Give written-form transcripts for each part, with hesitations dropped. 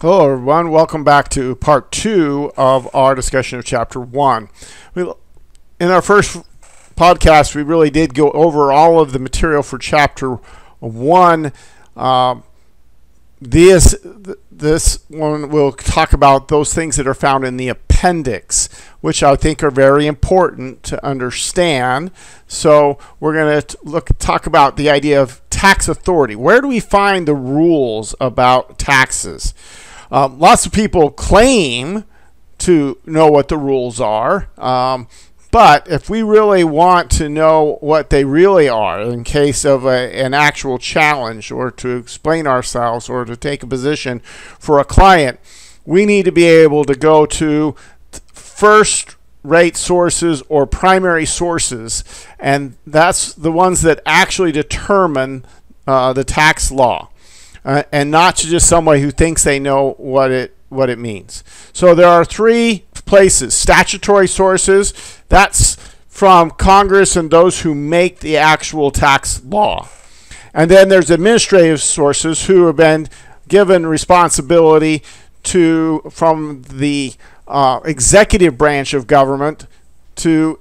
Hello everyone, welcome back to part 2 of our discussion of chapter 1. In our first podcast, we really did go over all of the material for chapter 1. This one will talk about those things that are found in the appendix, which I think are very important to understand. So we're going to talk about the idea of tax authority. Where do we find the rules about taxes? Lots of people claim to know what the rules are, but if we really want to know what they really are in case of an actual challenge, or to explain ourselves, or to take a position for a client, we need to be able to go to first-rate sources or primary sources, and that's the ones that actually determine the tax law. And not to just somebody who thinks they know what it means. So there are 3 places: statutory sources, that's from Congress and those who make the actual tax law. And then there's administrative sources who have been given responsibility from the executive branch of government to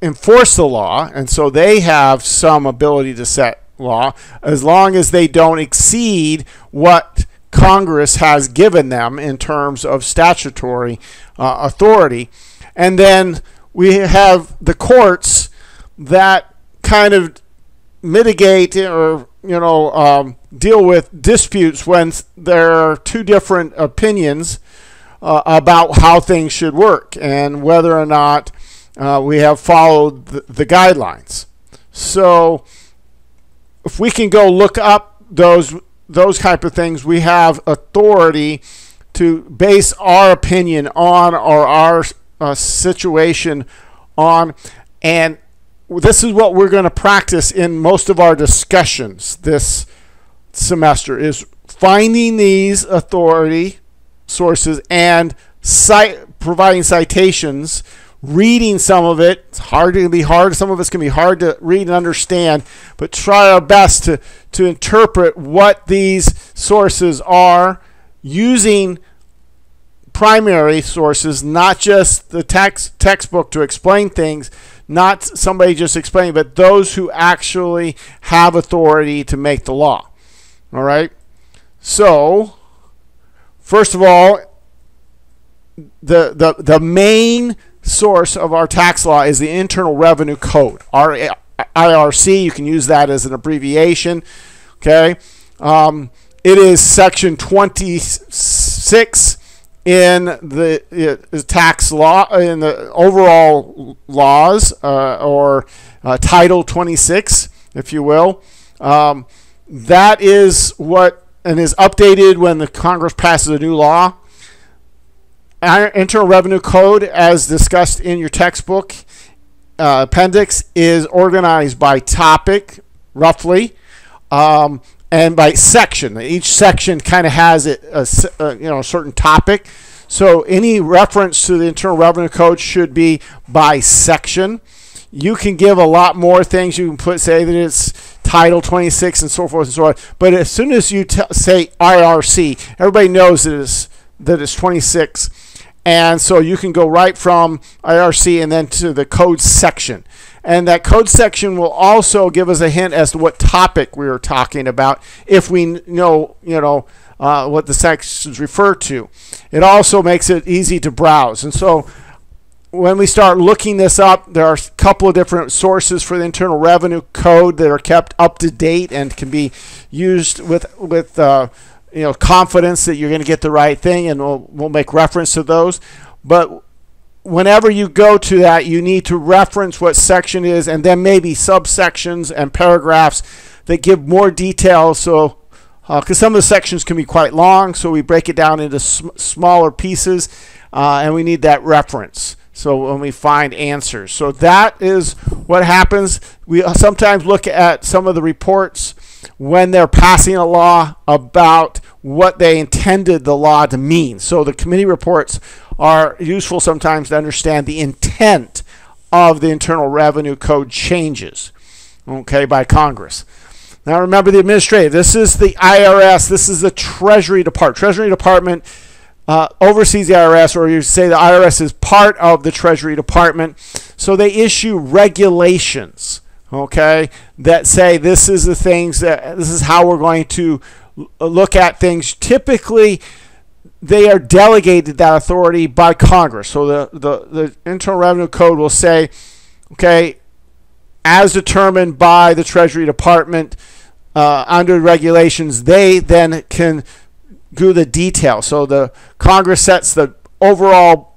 enforce the law, and so they have some ability to set law as long as they don't exceed what Congress has given them in terms of statutory authority. And then we have the courts that kind of mitigate or deal with disputes when there are 2 different opinions about how things should work and whether or not we have followed the guidelines. So if we can go look up those type of things, we have authority to base our opinion on, or our situation on. And this is what we're going to practice in most of our discussions this semester, is finding these authority sources and providing citations, reading some of it. It's going to be hard. Some of it's going to be hard to read and understand, but try our best to interpret what these sources are, using primary sources, not just the textbook to explain things, not somebody just explaining, but those who actually have authority to make the law. All right? So, first of all, the main source of our tax law is the Internal Revenue Code, IRC. You can use that as an abbreviation. Okay, it is section 26 in the tax law, in the overall laws, or Title 26, if you will. That is what, and is updated when the Congress passes a new law. Our Internal Revenue Code, as discussed in your textbook appendix, is organized by topic, roughly, and by section. Each section kind of has a certain topic. So any reference to the Internal Revenue Code should be by section. You can give a lot more things. You can say that it's Title 26 and so forth and so on. But as soon as you say IRC, everybody knows that it's 26. And so you can go right from IRC and then to the code section. And that code section will also give us a hint as to what topic we are talking about, if we know, what the sections refer to. It also makes it easy to browse. And so when we start looking this up, there are a couple of different sources for the Internal Revenue Code that are kept up to date and can be used with confidence that you're going to get the right thing, and we'll make reference to those. But whenever you go to that, you need to reference what section is, and then maybe subsections and paragraphs that give more detail. So, because some of the sections can be quite long, so we break it down into smaller pieces, and we need that reference. So when we find answers, so that is what happens. We sometimes look at some of the reports when they're passing a law about what they intended the law to mean. So the committee reports are useful sometimes to understand the intent of the Internal Revenue Code changes, okay, by Congress. Now remember the administrative. This is the IRS. This is the Treasury Department. Treasury Department oversees the IRS, or you say the IRS is part of the Treasury Department. So they issue regulations, okay, that say this is the things this is how we're going to look at things. Typically, they are delegated that authority by Congress. So the Internal Revenue Code will say, okay, as determined by the Treasury Department under regulations, they then can do the detail. So the Congress sets the overall,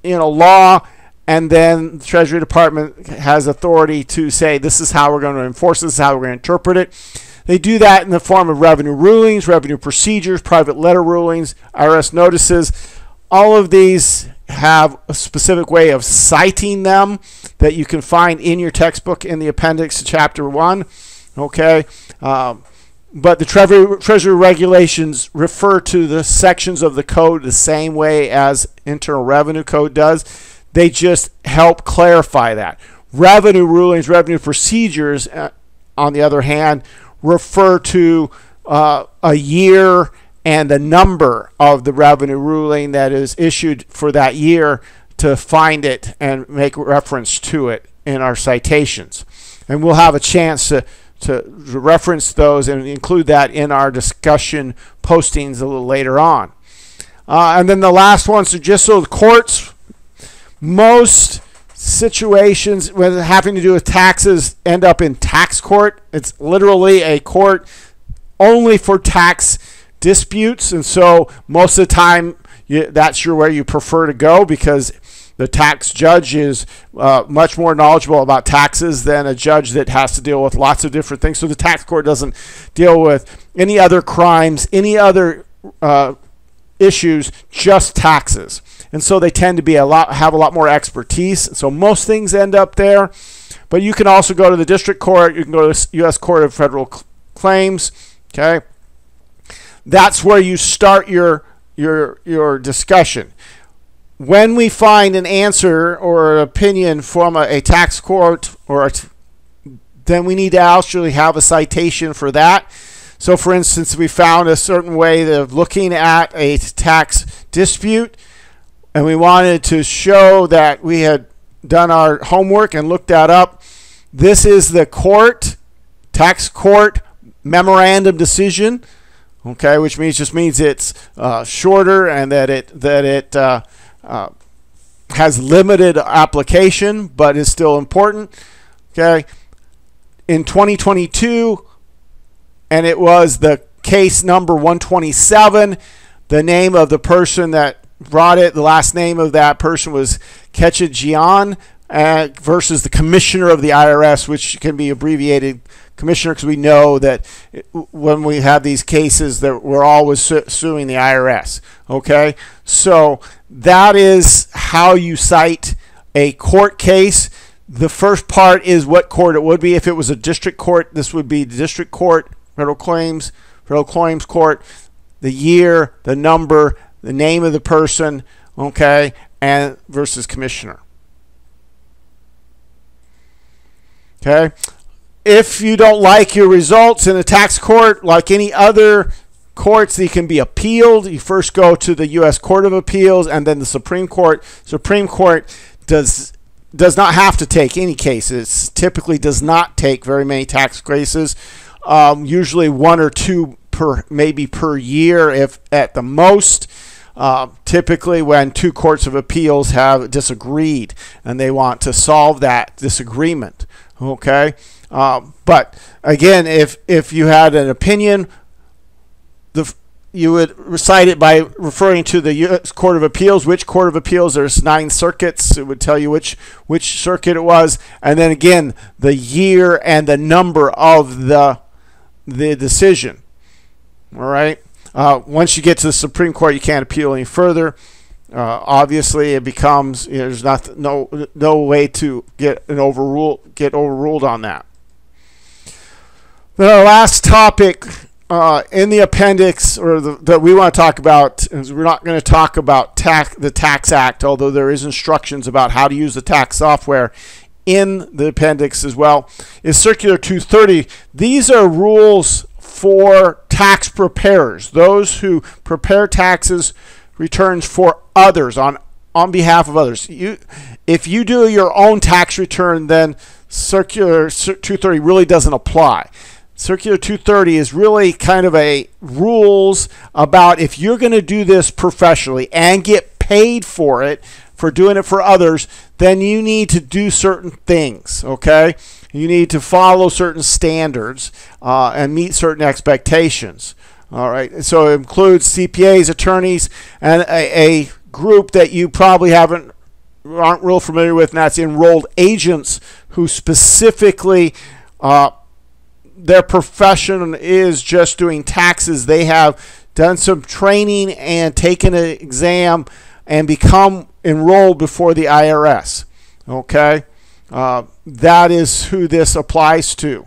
law, and then the Treasury Department has authority to say this is how we're going to enforce this, is how we're going to interpret it. They do that in the form of revenue rulings, revenue procedures, private letter rulings, IRS notices. All of these have a specific way of citing them that you can find in your textbook in the appendix to Chapter 1. Okay, but the Treasury regulations refer to the sections of the code the same way as Internal Revenue Code does. They just help clarify that. Revenue rulings, revenue procedures, on the other hand, refer to a year and the number of the revenue ruling that is issued for that year to find it and make reference to it in our citations. And we'll have a chance to reference those and include that in our discussion postings a little later on. And then the last one, so just so the courts, most situations when having to do with taxes end up in tax court. It's literally a court only for tax disputes, and so most of the time that's where you prefer to go, because the tax judge is much more knowledgeable about taxes than a judge that has to deal with lots of different things. So the tax court doesn't deal with any other crimes, any other issues, just taxes. And so they tend to have a lot more expertise. So most things end up there. But you can also go to the district court. You can go to the U.S. Court of Federal Claims. Okay, that's where you start your discussion. When we find an answer or an opinion from a tax court, then we need to actually have a citation for that. So, for instance, we found a certain way of looking at a tax dispute, and we wanted to show that we had done our homework and looked that up. This is the tax court memorandum decision, okay, which just means it's shorter and that it has limited application, but is still important. Okay, in 2022, and it was the case number 127. The name of the person that brought it, the last name of that person was Kechajian versus the commissioner of the IRS, which can be abbreviated commissioner, because we know that when we have these cases that we're always suing the IRS. Okay, so that is how you cite a court case. The first part is what court it would be. If it was a district court, this would be the district court, federal claims court, the year, the number, the name of the person, okay, and versus commissioner. Okay, if you don't like your results in the tax court, like any other courts, they can be appealed. You first go to the U.S. Court of Appeals and then the Supreme Court. Supreme Court does not have to take any cases. Typically does not take very many tax cases. Usually one or two maybe per year, if at the most. Typically when two courts of appeals have disagreed and they want to solve that disagreement. Okay, but again, if you had an opinion, you would recite it by referring to the U.S. Court of Appeals. Which Court of Appeals? There's 9 circuits. It would tell you which circuit it was, and then again the year and the number of the decision. All right. Once you get to the Supreme Court, you can't appeal any further. Obviously, it becomes there's no way to get overruled on that. Then our last topic in the appendix, or that we want to talk about, is we're not going to talk about the Tax Act, although there is instructions about how to use the tax software in the appendix as well is Circular 230. These are rules for tax preparers, those who prepare taxes returns for others on behalf of others. If you do your own tax return, then Circular 230 really doesn't apply. Circular 230 is really kind of a rules about if you're going to do this professionally and get paid for it, for doing it for others, then you need to do certain things, okay? You need to follow certain standards and meet certain expectations. All right, so it includes CPAs, attorneys, and a group that you probably aren't real familiar with, and that's enrolled agents who specifically their profession is just doing taxes. They have done some training and taken an exam and become enrolled before the IRS. Okay, that is who this applies to.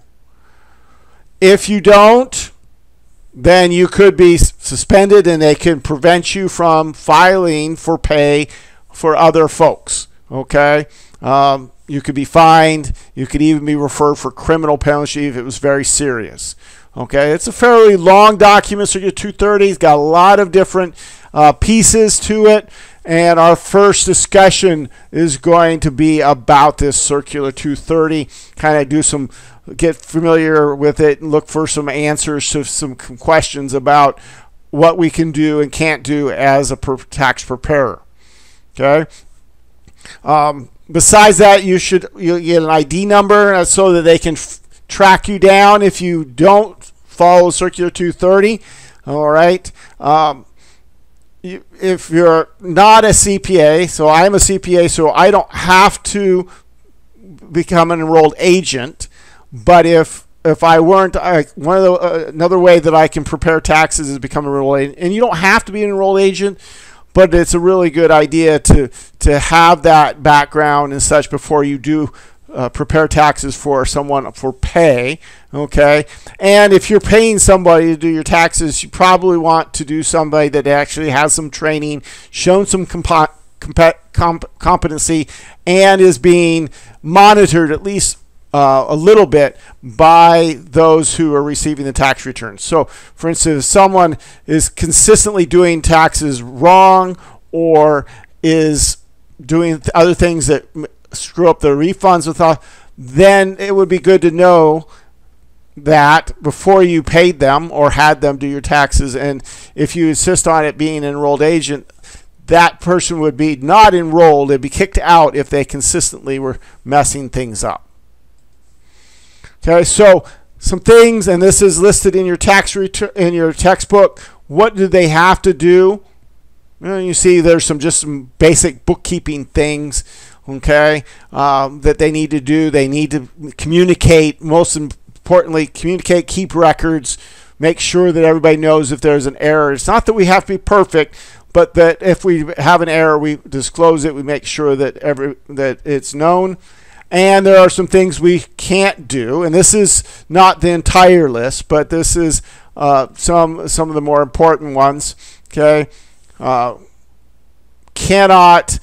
If you don't, then you could be suspended and they can prevent you from filing for pay for other folks. Okay, you could be fined. You could even be referred for criminal penalty if it was very serious. Okay, it's a fairly long document, Circular 230. It's got a lot of different pieces to it, and our first discussion is going to be about this Circular 230. Kind of get familiar with it and look for some answers to some questions about what we can do and can't do as a tax preparer. Okay. Besides that, you'll get an ID number so that they can track you down if you don't follow Circular 230. All right. If you're not a CPA, so I'm a CPA, so I don't have to become an enrolled agent. But if I weren't, another way that I can prepare taxes is become an enrolled agent. And you don't have to be an enrolled agent, but it's a really good idea to have that background and such before you do prepare taxes for someone for pay. Okay, and if you're paying somebody to do your taxes, you probably want to do somebody that actually has some training, shown some competency, and is being monitored at least a little bit by those who are receiving the tax returns. So, for instance, if someone is consistently doing taxes wrong or is doing other things that screw up the refunds with then it would be good to know that before you paid them or had them do your taxes. And if you insist on it being an enrolled agent, that person would be not enrolled. They'd be kicked out if they consistently were messing things up. Okay, so some things, and this is listed in your tax return in your textbook. What do they have to do? Well, you see, there's just some basic bookkeeping things. Okay, that they need to do. They need to communicate. Most importantly, communicate, keep records, make sure that everybody knows if there's an error. It's not that we have to be perfect, but that if we have an error, we disclose it. We make sure that that it's known. And there are some things we can't do, and this is not the entire list, but this is some of the more important ones. Okay, cannot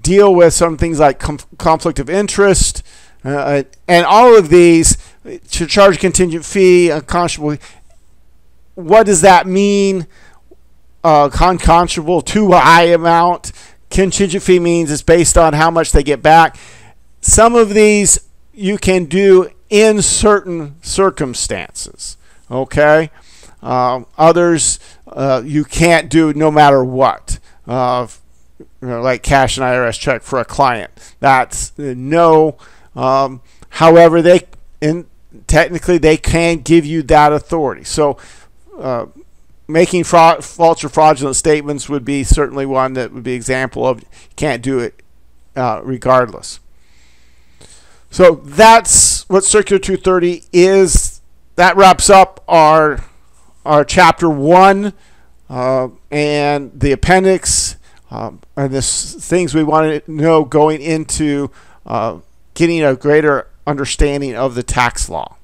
deal with some things like conflict of interest, and all of these to charge a contingent fee, unconscionable. What does that mean? Unconscionable, too high amount. Contingent fee means it's based on how much they get back. Some of these you can do in certain circumstances. Okay, others you can't do no matter what. Like cash an IRS check for a client. That's no. However, technically they can give you that authority. So making false or fraudulent statements would be certainly one that would be an example of you can't do it regardless. So that's what Circular 230 is. That wraps up our chapter 1 and the appendix. And the things we want to know going into getting a greater understanding of the tax law.